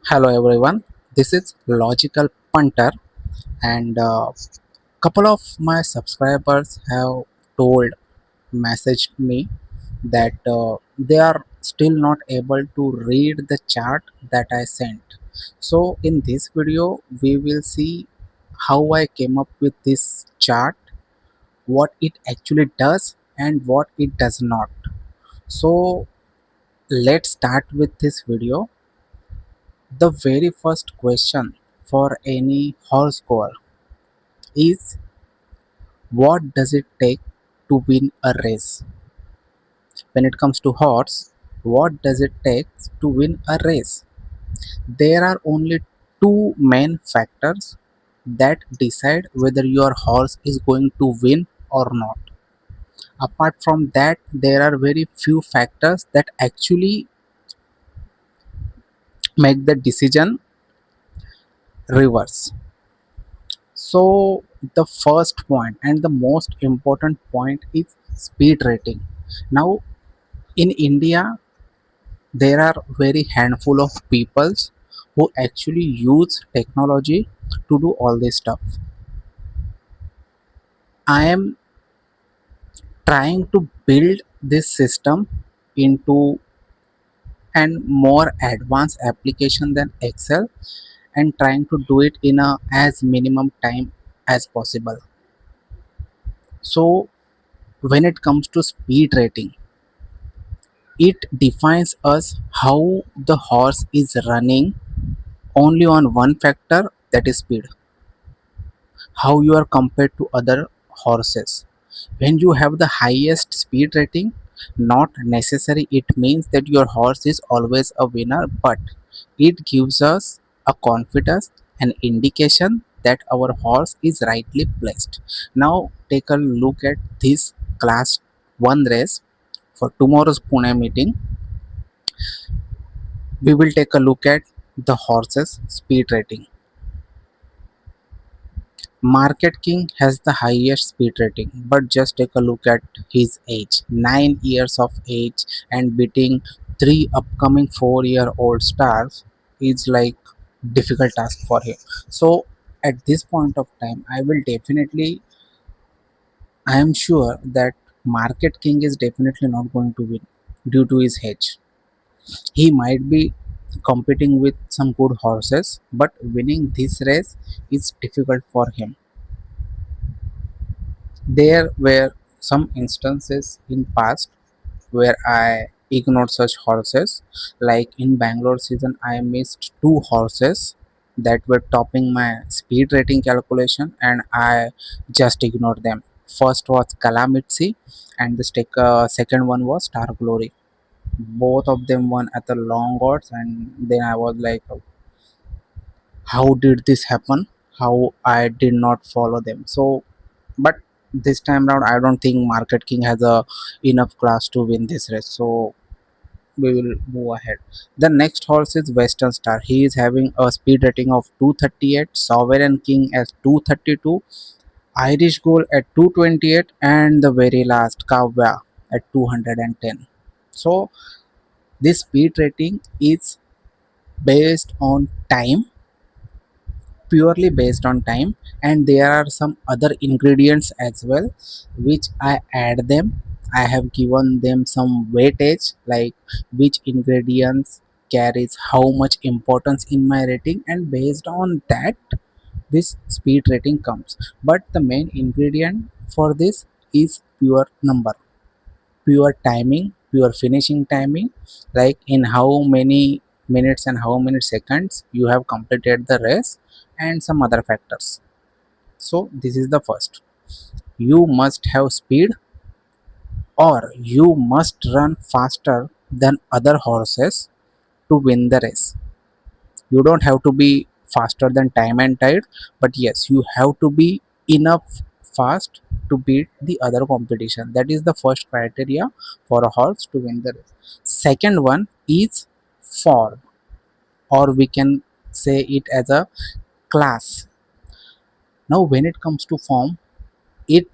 Hello everyone, this is Logical Punter, and couple of my subscribers have told messaged me that they are still not able to read the chart that I sent. So in this video we will see how I came up with this chart, what it actually does and what it does not. So let's start with this video. The very first question for any horse goer is, what does it take to win a race? When it comes to horse, what does it take to win a race? There are only two main factors that decide whether your horse is going to win or not. Apart from that, there are very few factors that actually make the decision reverse. So the first point and the most important point is speed rating. Now in India, there are very handful of peoples who actually use technology to do all this stuff. I am trying to build this system into an more advanced application than Excel and trying to do it in a as minimum time as possible. So when it comes to speed rating, it defines us how the horse is running only on one factor, that is speed. How you are compared to other horses. When you have the highest speed rating, not necessary it means that your horse is always a winner, but it gives us a confidence, an indication that our horse is rightly placed. Now take a look at this class 1 race for tomorrow's Pune meeting. We will take a look at the horses speed rating. Market King has the highest speed rating, but just take a look at his age, 9 years of age, and beating three upcoming 4-year-old stars is like difficult task for him. So at this point of time, I am sure that Market King is definitely not going to win due to his age. He might be competing with some good horses, but winning this race is difficult for him. There were some instances in past where I ignored such horses. Like in Bangalore season, I missed two horses that were topping my speed rating calculation, and I just ignored them. First was Calamity, and second one was Star Glory. Both of them won at the long odds, and then I was like, how did this happen? How I did not follow them? So but this time round I don't think Market King has a enough class to win this race, so we will move ahead. The next horse is Western Star. He is having a speed rating of 238, Sovereign King at 232, Irish Gold at 228, and the very last Kavya at 210. So this speed rating is based on time, purely based on time, and there are some other ingredients as well which I add them. I have given them some weightage, like which ingredients carries how much importance in my rating, and based on that this speed rating comes. But the main ingredient for this is pure number, pure timing, pure finishing timing, like in how many minutes and how many seconds you have completed the race, and some other factors. So this is the first. You must have speed, or you must run faster than other horses to win the race. You don't have to be faster than time and tide, but yes, you have to be enough fast to beat the other competition. That is the first criteria for a horse to win the race. Second one is form, or we can say it as a class. Now when it comes to form, it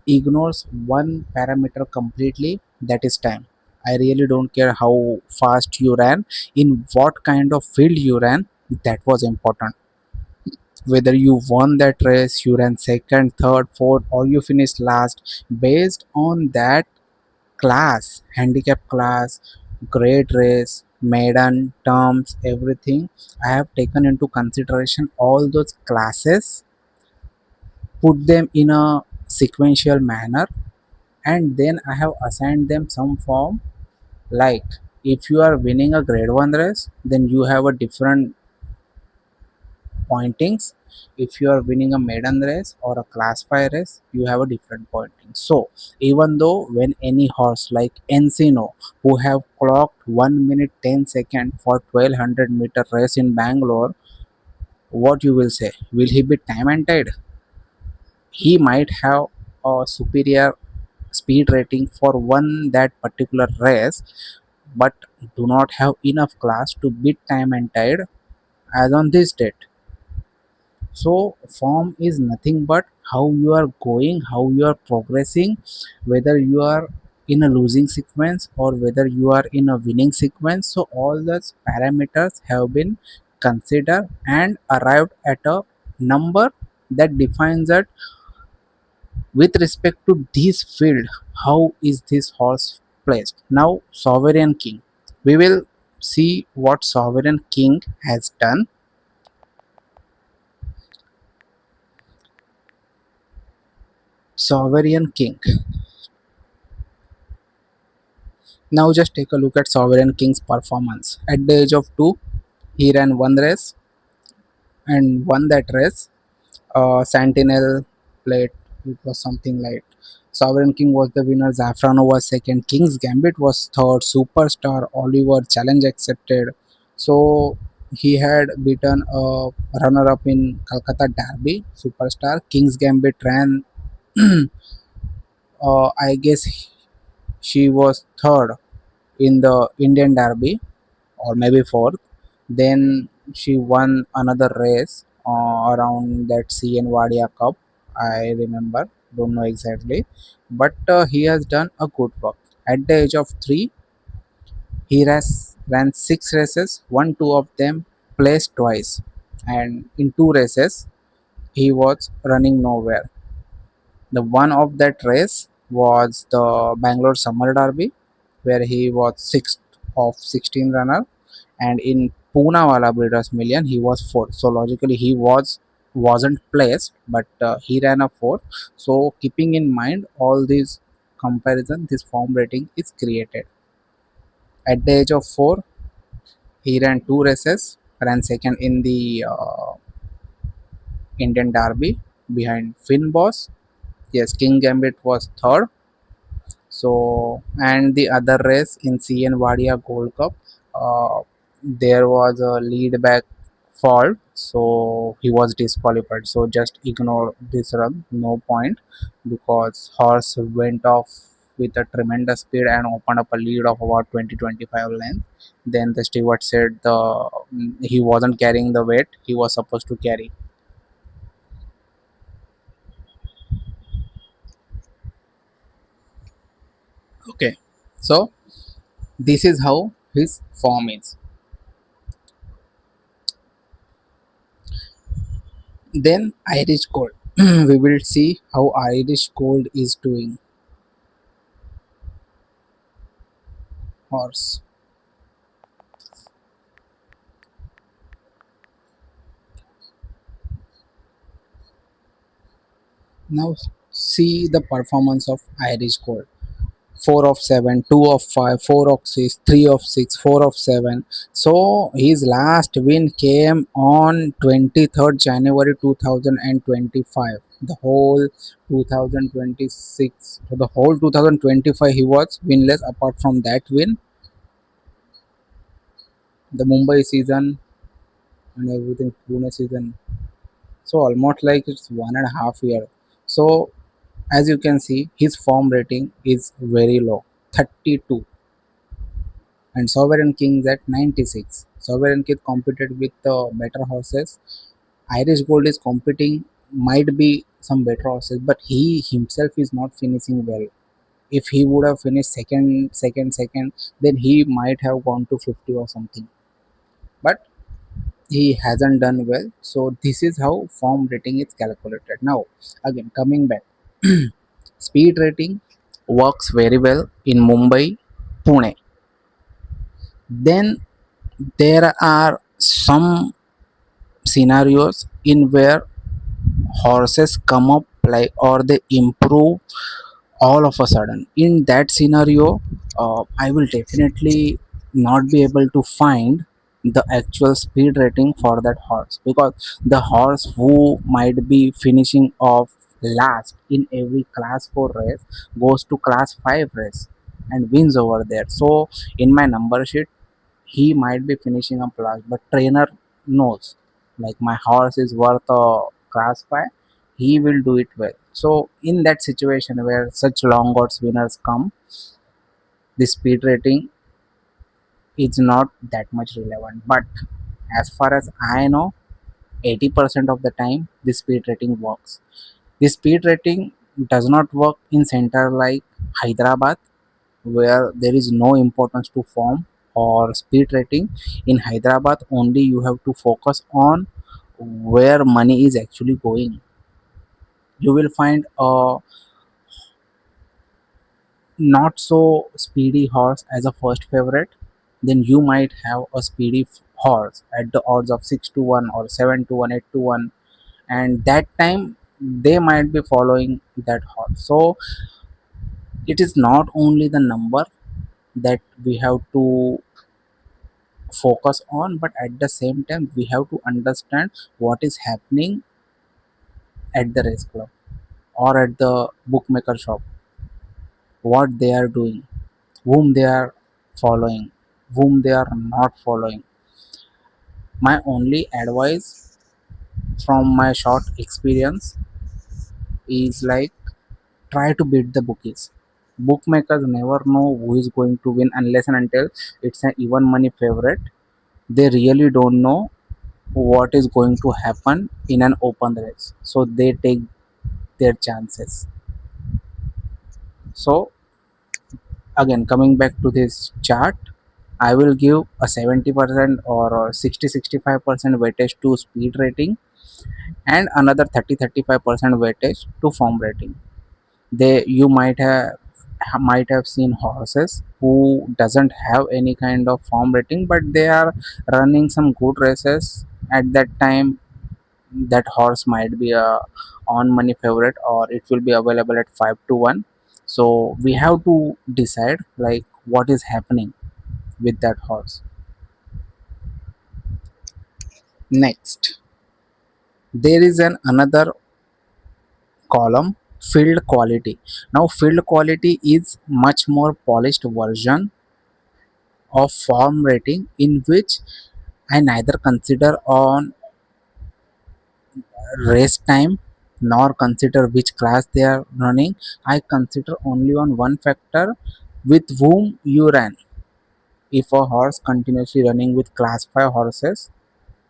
ignores one parameter completely, that is time. I really don't care how fast you ran, in what kind of field you ran. That was important. Whether you won that race, you ran second, third, fourth, or you finished last, based on that class, handicap class, grade race, maiden, terms, everything. I have taken into consideration all those classes, put them in a sequential manner, and then I have assigned them some form. Like, if you are winning a grade 1 race, then you have a different pointings. If you are winning a maiden race or a class 5 race, you have a different pointing. So even though when any horse like Encino, who have clocked 1 minute 10 second for 1200-meter race in Bangalore, what you will say, will he be time and tide? He might have a superior speed rating for one that particular race, but do not have enough class to beat time and tide as on this date. So form is nothing but how you are going, how you are progressing, whether you are in a losing sequence or whether you are in a winning sequence. So all those parameters have been considered and arrived at a number that defines that with respect to this field, how is this horse placed. Now Sovereign King. We will see what Sovereign King has done. Sovereign King. Now just take a look at Sovereign King's performance. At the age of 2, he ran one race and won that race. Sentinel Plate, it was something like Sovereign King was the winner, Zafrano was second, King's Gambit was third, Superstar, Oliver, challenge accepted. So he had beaten a runner-up in Calcutta Derby, Superstar. King's Gambit ran, I guess she was third in the Indian Derby, or maybe fourth. Then she won another race around that CN Wadia Cup. I remember, don't know exactly, but he has done a good work. At the age of 3, ran 6 races, won 2 of them, placed twice, and in 2 races he was running nowhere. The one of that race was the Bangalore Summer Derby, where he was sixth of 16 runner, and in Poonawalla Breeders' Million he was fourth. So logically he wasn't placed, but he ran a fourth. So keeping in mind all these comparison, this form rating is created. At the age of 4, he ran 2 races, ran second in the Indian Derby behind Finn Boss. Yes, King Gambit was third. So, and the other race in CN Wadia Gold Cup, there was a lead back fault, so he was disqualified. So just ignore this run, no point, because horse went off with a tremendous speed and opened up a lead of about 20-25 length. Then the steward said he wasn't carrying the weight he was supposed to carry. Okay, so this is how his form is. Then Irish Gold. We will see how Irish Gold is doing. Horse. Now see the performance of Irish Gold. 4 of 7, 2 of 5, 4 of 6, 3 of 6, 4 of 7. So his last win came on 23rd January 2025. The whole 2026, so the whole 2025 he was winless apart from that win, the Mumbai season and everything, Pune season. So almost like it's 1.5 year. So as you can see, his form rating is very low, 32, and Sovereign King is at 96. Sovereign King competed with better horses. Irish Gold is competing, might be some better horses, but he himself is not finishing well. if he would have finished second, then he might have gone to 50 or something. But he hasn't done well. So this is how form rating is calculated. Now, again, coming back, speed rating works very well in Mumbai, Pune. Then there are some scenarios in where horses come up like or they improve all of a sudden. In that scenario, I will definitely not be able to find the actual speed rating for that horse, because the horse who might be finishing off last in every class 4 race goes to class 5 race and wins over there. So in my number sheet he might be finishing up last, but trainer knows like my horse is worth a class 5, he will do it well. So in that situation where such long odds winners come, the speed rating is not that much relevant. But as far as I know, 80% of the time the speed rating works. The speed rating does not work in center like Hyderabad, where there is no importance to form or speed rating. In Hyderabad only you have to focus on where money is actually going. You will find a not so speedy horse as a first favorite, then you might have a speedy horse at the odds of 6 to 1 or 7 to 1, 8 to 1, and that time they might be following that horse. So it is not only the number that we have to focus on, but at the same time we have to understand what is happening at the race club or at the bookmaker shop, what they are doing, whom they are following, whom they are not following. My only advice from my short experience is like, try to beat the bookies. Bookmakers never know who is going to win unless and until it's an even money favorite. They really don't know what is going to happen in an open race, so they take their chances. So again, coming back to this chart, I will give a 70% or a 60-65% weightage to speed rating and another 30-35% weightage to form rating. They, you might have seen horses who doesn't have any kind of form rating, but they are running some good races. At that time that horse might be a on money favorite, or it will be available at 5 to 1. So we have to decide like what is happening with that horse. Next, there is an another column, field quality. Now field quality is much more polished version of form rating, in which I neither consider on race time nor consider which class they are running. I consider only on one factor, with whom you ran. If a horse continuously running with class 5 horses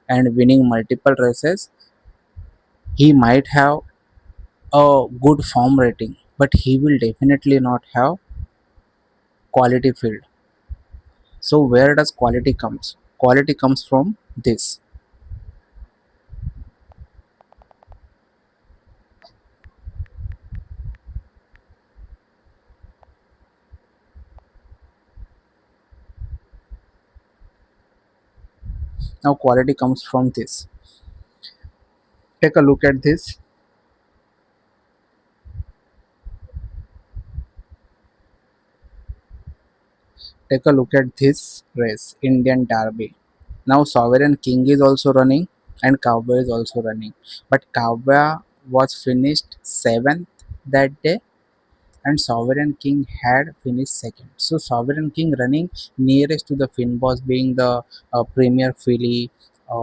and winning multiple races, he might have a good form rating, but he will definitely not have quality field. So where does quality comes? Quality comes from this. Now quality comes from this. Take a look at this. Take a look at this race, Indian Derby. Now Sovereign King is also running and Cowboy is also running. But Cowboy was finished 7th that day and Sovereign King had finished second. So Sovereign King running nearest to the Finboss, being the premier filly.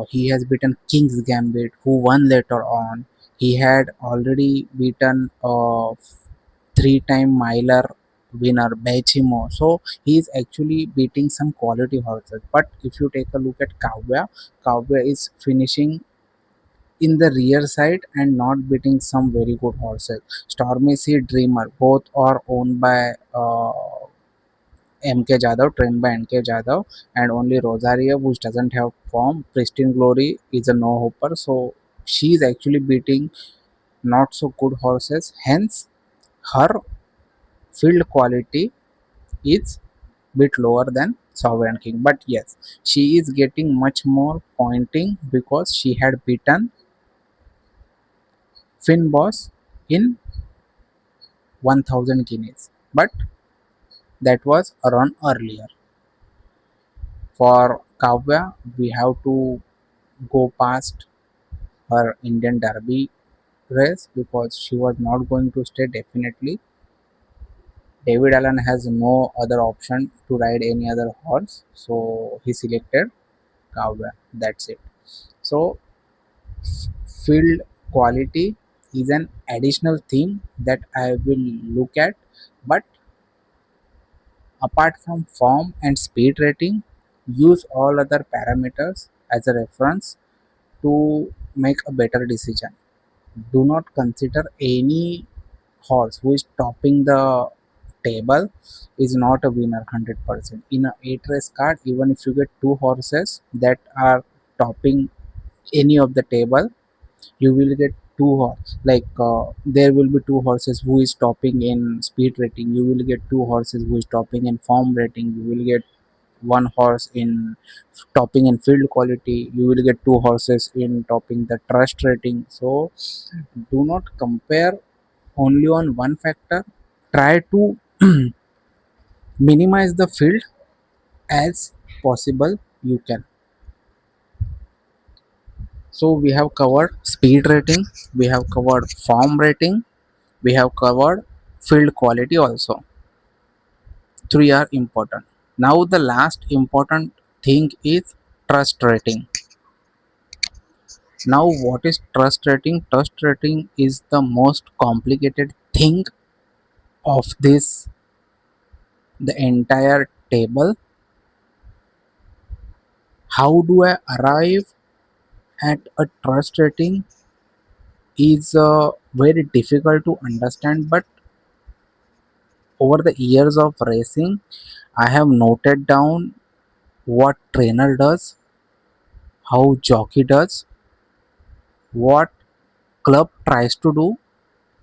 He has beaten King's Gambit, who won later on. He had already beaten three-time miler winner Bechimo. So he is actually beating some quality horses. But if you take a look at Cowboy, Cowboy is finishing in the rear side and not beating some very good horses. Stormy Sea Dreamer, both are owned by MK Jadhav, trained by NK Jadhav, and only Rosario, which doesn't have form. Pristine Glory is a no hopper, so she is actually beating not so good horses. Hence, her field quality is bit lower than Sovereign King. But yes, she is getting much more pointing because she had beaten Finn Boss in 1000 guineas. But that was a run earlier. For Kavya, we have to go past her Indian Derby race because she was not going to stay definitely. David Allen has no other option to ride any other horse, so he selected Kavya. That's it. So field quality is an additional thing that I will look at, but apart from form and speed rating, use all other parameters as a reference to make a better decision. Do not consider any horse who is topping the table is not a winner 100%. In a 8 race card, even if you get two horses that are topping any of the table, you will get like there will be two horses who is topping in speed rating, you will get two horses who is topping in form rating, you will get one horse in topping in field quality, you will get two horses in topping the trust rating. So do not compare only on one factor. Try to minimize the field as possible you can. So we have covered speed rating, we have covered form rating, we have covered field quality also. Three are important. Now the last important thing is trust rating. Now what is trust rating? Trust rating is the most complicated thing of this, the entire table. How do I arrive at a trust rating is very difficult to understand, but over the years of racing I have noted down what trainer does, how jockey does, what club tries to do,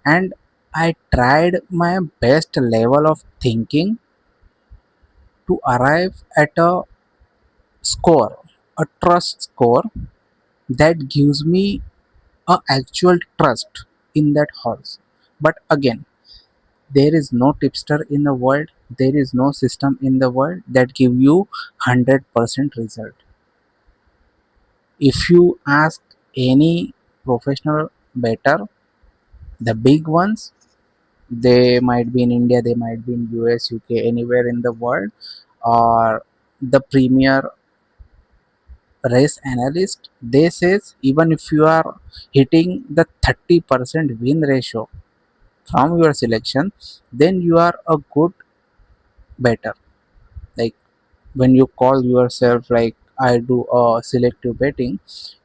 and I tried my best level of thinking to arrive at a score, a trust score that gives me a actual trust in that horse. But again, there is no tipster in the world, there is no system in the world that give you 100% result. If you ask any professional better, the big ones, they might be in India, they might be in US, UK, anywhere in the world, or the premier race analyst, they says even if you are hitting the 30% win ratio from your selection, then you are a good better. Like when you call yourself like I do a selective betting,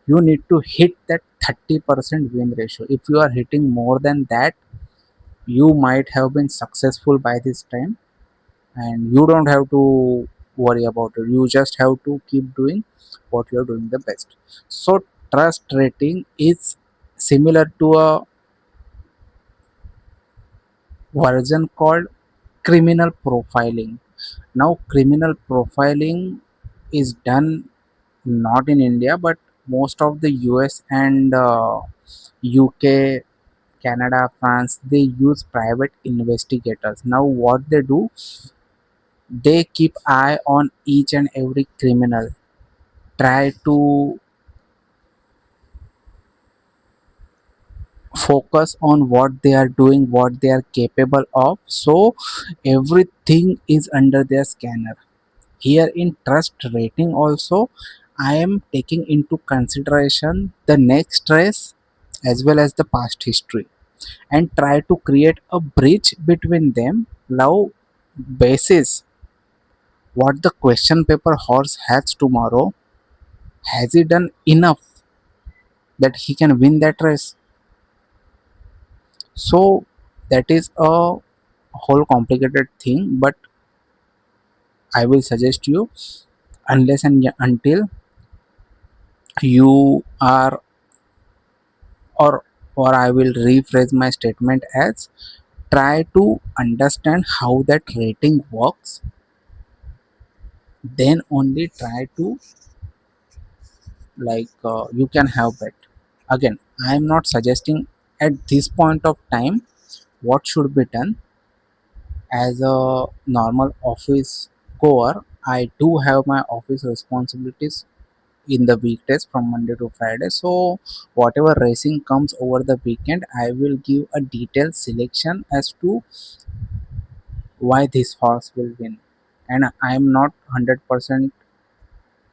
you need to hit that 30% win ratio. If you are hitting more than that, you might have been successful by this time, and you don't have to worry about it. You just have to keep doing what you're doing the best. So trust rating is similar to a version called criminal profiling. Now criminal profiling is done not in India, but most of the US and UK, Canada, France, they use private investigators. Now what they do, they keep eye on each and every criminal, try to focus on what they are doing, what they are capable of, so everything is under their scanner. Here in trust rating also, I am taking into consideration the next race as well as the past history, and try to create a bridge between them. Now basis what the question paper horse has tomorrow, has he done enough that he can win that race. So that is a whole complicated thing, but I will suggest you, unless and until you are, or I will rephrase my statement as, try to understand how that rating works, then only try to, you can have bet. Again, I am not suggesting at this point of time what should be done. As a normal office goer, I do have my office responsibilities in the weekdays from Monday to Friday. So whatever racing comes over the weekend, I will give a detailed selection as to why this horse will win. And I am not 100%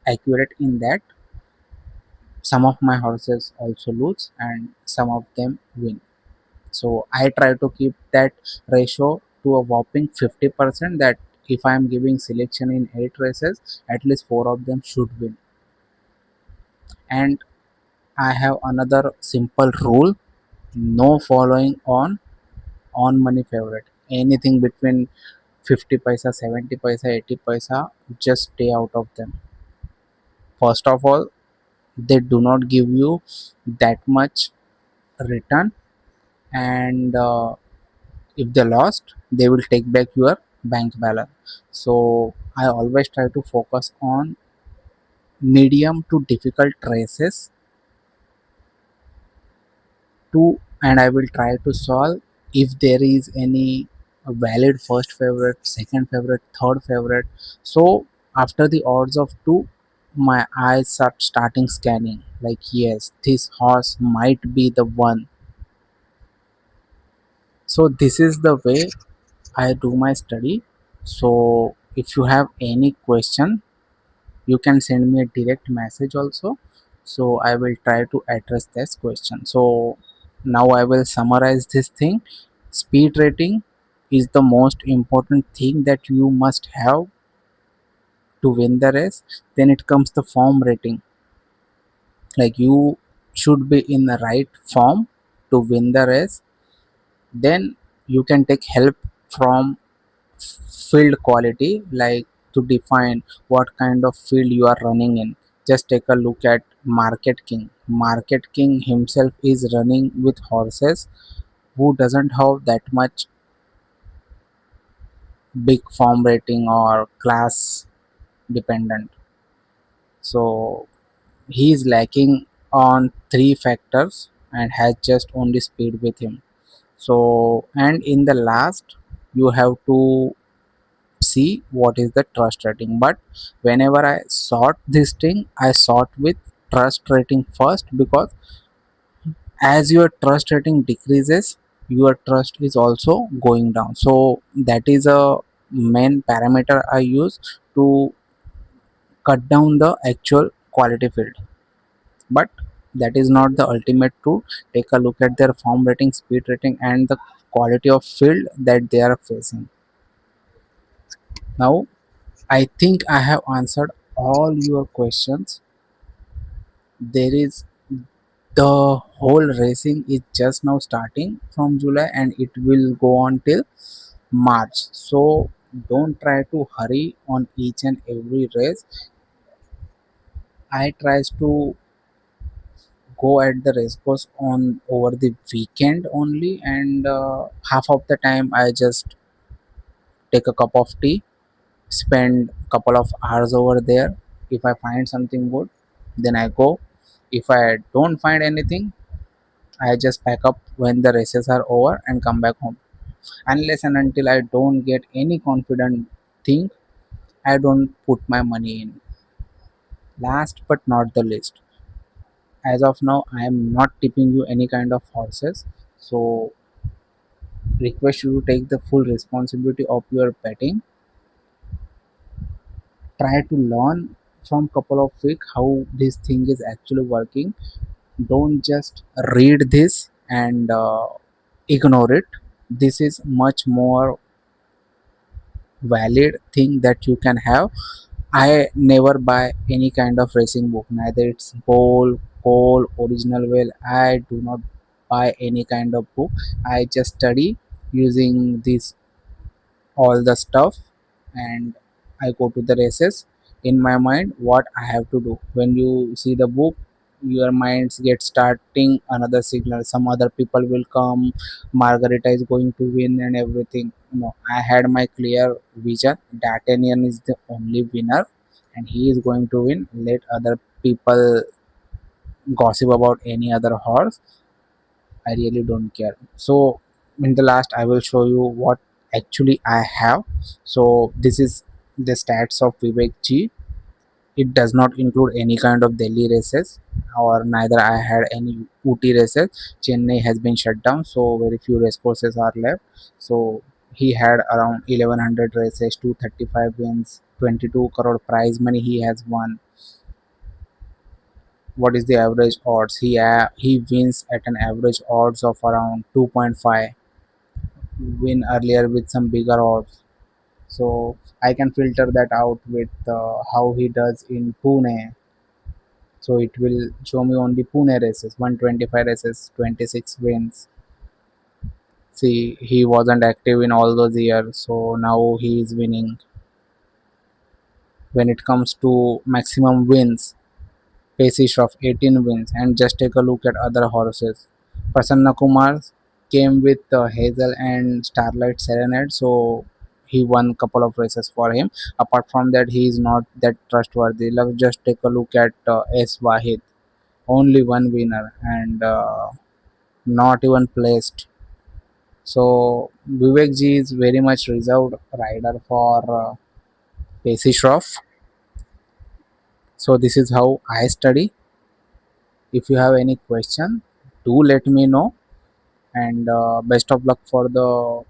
accurate in that. Some of my horses also lose and some of them win. So I try to keep that ratio to a whopping 50%, that if I am giving selection in 8 races, at least 4 of them should win. And I have another simple rule: no following on money favorite. Anything between 50 paisa, 70 paisa, 80 paisa, just stay out of them. First of all, they do not give you that much return, and if they lost, they will take back your bank balance. So I always try to focus on medium to difficult races to, and I will try to solve if there is any valid first favorite, second favorite, third favorite. So after the odds of 2, my eyes start starting scanning, like yes, this horse might be the one. So this is the way I do my study. So if you have any question, you can send me a direct message also. So I will try to address this question. So now I will summarize this thing. Speed rating is the most important thing that you must have to win the race. Then it comes the form rating. Like you should be in the right form to win the race. Then you can take help from field quality, like to define what kind of field you are running in. Just take a look at Market King. Market King himself is running with horses who doesn't have that much big form rating or class dependent. So he is lacking on 3 factors and has just only speed with him. So, and in the last, you have to see what is the trust rating. But whenever I sort this thing, I sort with trust rating first, because as your trust rating decreases, your trust is also going down. So that is a main parameter I use to cut down the actual quality field. But that is not the ultimate truth. Take a look at their form rating, speed rating, and the quality of field that they are facing. Now I think I have answered all your questions. There is, the whole racing is just now starting from July and it will go on till March. So don't try to hurry on each and every race. I tries to go at the race course on over the weekend only, and half of the time I just take a cup of tea, spend couple of hours over there. If I find something good, then I go. If I don't find anything, I just pack up when the races are over and come back home. Unless and until I don't get any confident thing, I don't put my money in. Last but not the least, as of now, I am not tipping you any kind of horses. So request you to take the full responsibility of your betting. Try to learn from couple of weeks how this thing is actually working. Don't just read this and ignore it. This is much more valid thing that you can have. I never buy any kind of racing book, neither it's Bowl, Cole, Original Well. I do not buy any kind of book. I just study using this all the stuff, and I go to the races in my mind what I have to do. When you see the book, your minds get starting another signal. Some other people will come, Margarita is going to win and everything. No, I had my clear vision. D'Artagnan is the only winner and he is going to win. Let other people gossip about any other horse. I really don't care. So in the last I will show you what actually I have. So this is the stats of Vivek G. It does not include any kind of Delhi races or neither I had any Ooty races. Chennai has been shut down, so very few race courses are left. So he had around 1100 races, 235 wins, 22 crore prize money he has won. What is the average odds? He wins at an average odds of around 2.5, win earlier with some bigger odds. So I can filter that out with how he does in Pune. So it will show me only Pune races, 125 races, 26 wins. See, he wasn't active in all those years, so now he is winning. When it comes to maximum wins, Pacey Shroff 18 wins, and just take a look at other horses. Prasanna Kumar came with Hazel and Starlight Serenade, so he won couple of races for him. Apart from that, he is not that trustworthy. Let's just take a look at S Wahid, only one winner and not even placed. So Vivek Ji is very much reserved rider for Pacey Shroff. So this is how I study. If you have any question, do let me know. And best of luck for the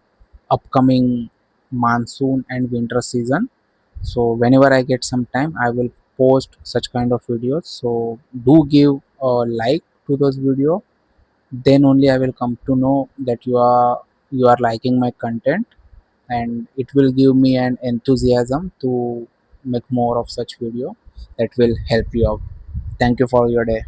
upcoming monsoon and winter season. So whenever I get some time I will post such kind of videos, so do give a like to those video, then only I will come to know that you are liking my content, and it will give me an enthusiasm to make more of such video that will help you out. Thank you for your day.